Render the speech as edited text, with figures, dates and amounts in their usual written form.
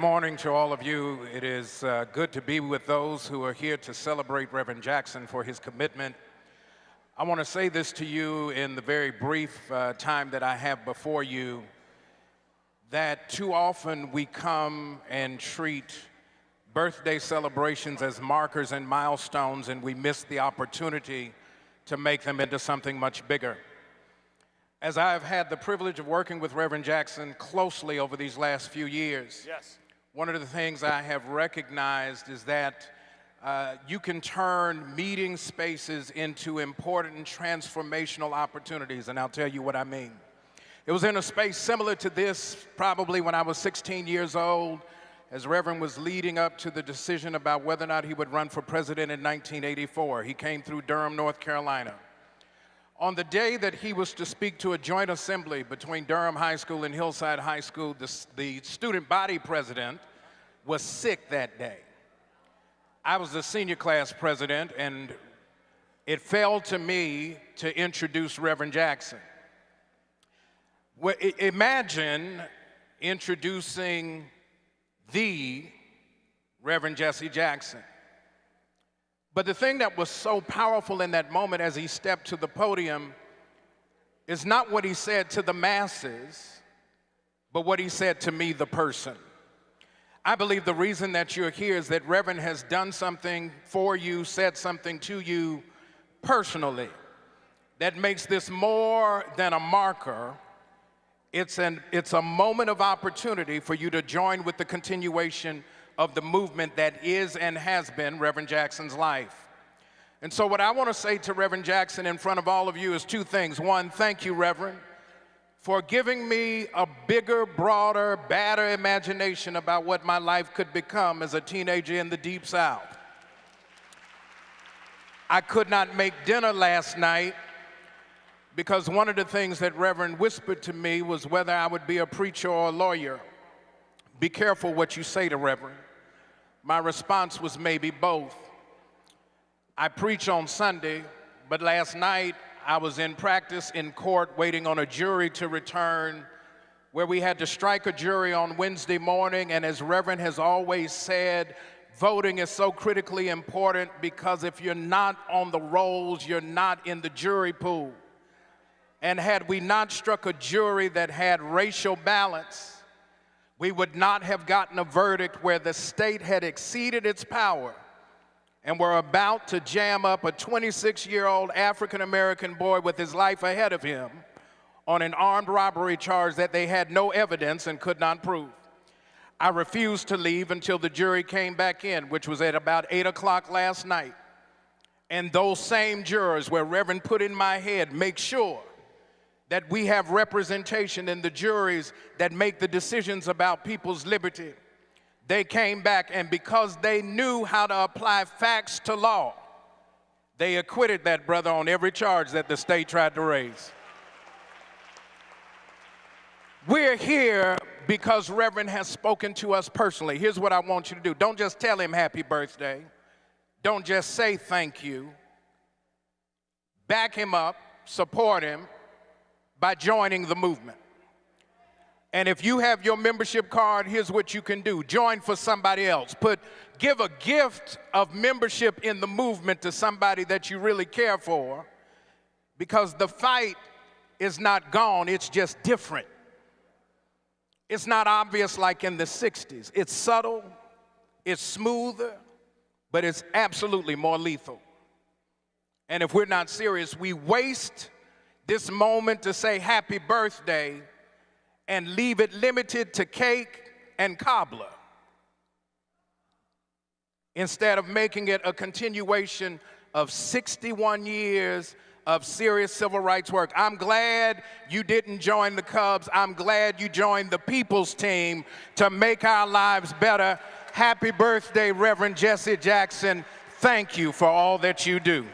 morning to all of you. It is good to be with those who are here to celebrate Reverend Jackson for his commitment. I want to say this to you in the very brief time that I have before you, that too often we come and treat birthday celebrations as markers and milestones, and we miss the opportunity to make them into something much bigger. As I've had the privilege of working with Reverend Jackson closely over these last few years, one of the things I have recognized is that you can turn meeting spaces into important transformational opportunities, and I'll tell you what I mean. It was in a space similar to this probably when I was 16 years old, as Reverend was leading up to the decision about whether or not he would run for president in 1984. He came through Durham, North Carolina. On the day that he was to speak to a joint assembly between Durham High School and Hillside High School, the student body president was sick that day. I was the senior class president, and it fell to me to introduce Reverend Jackson. Well, imagine introducing the Reverend Jesse Jackson. But the thing that was so powerful in that moment as he stepped to the podium is not what he said to the masses, but what he said to me, the person. I believe the reason that you're here is that Reverend has done something for you, said something to you personally that makes this more than a marker. It's a moment of opportunity for you to join with the continuation of the movement that is and has been Reverend Jackson's life. And so what I want to say to Reverend Jackson in front of all of you is two things. One, thank you, Reverend, for giving me a bigger, broader, badder imagination about what my life could become as a teenager in the Deep South. I could not make dinner last night because one of the things that Reverend whispered to me was whether I would be a preacher or a lawyer. Be careful what you say to Reverend. My response was maybe both. I preach on Sunday, but last night I was in practice in court waiting on a jury to return, where we had to strike a jury on Wednesday morning, and as Reverend has always said, voting is so critically important because if you're not on the rolls, you're not in the jury pool. And had we not struck a jury that had racial balance, we would not have gotten a verdict where the state had exceeded its power and were about to jam up a 26-year-old African-American boy with his life ahead of him on an armed robbery charge that they had no evidence and could not prove. I refused to leave until the jury came back in, which was at about 8 o'clock last night. And those same jurors, where Reverend put in my head, make sure that we have representation in the juries that make the decisions about people's liberty. They came back, and because they knew how to apply facts to law, they acquitted that brother on every charge that the state tried to raise. We're here because Reverend has spoken to us personally. Here's what I want you to do. Don't just tell him happy birthday. Don't just say thank you. Back him up, support him, by joining the movement. And if you have your membership card, here's what you can do. Join for somebody else. Give a gift of membership in the movement to somebody that you really care for, because the fight is not gone, it's just different. It's not obvious like in the 60s. It's subtle, it's smoother, but it's absolutely more lethal. And if we're not serious, we waste this moment to say happy birthday and leave it limited to cake and cobbler, instead of making it a continuation of 61 years of serious civil rights work. I'm glad you didn't join the Cubs. I'm glad you joined the people's team to make our lives better. Happy birthday, Reverend Jesse Jackson. Thank you for all that you do.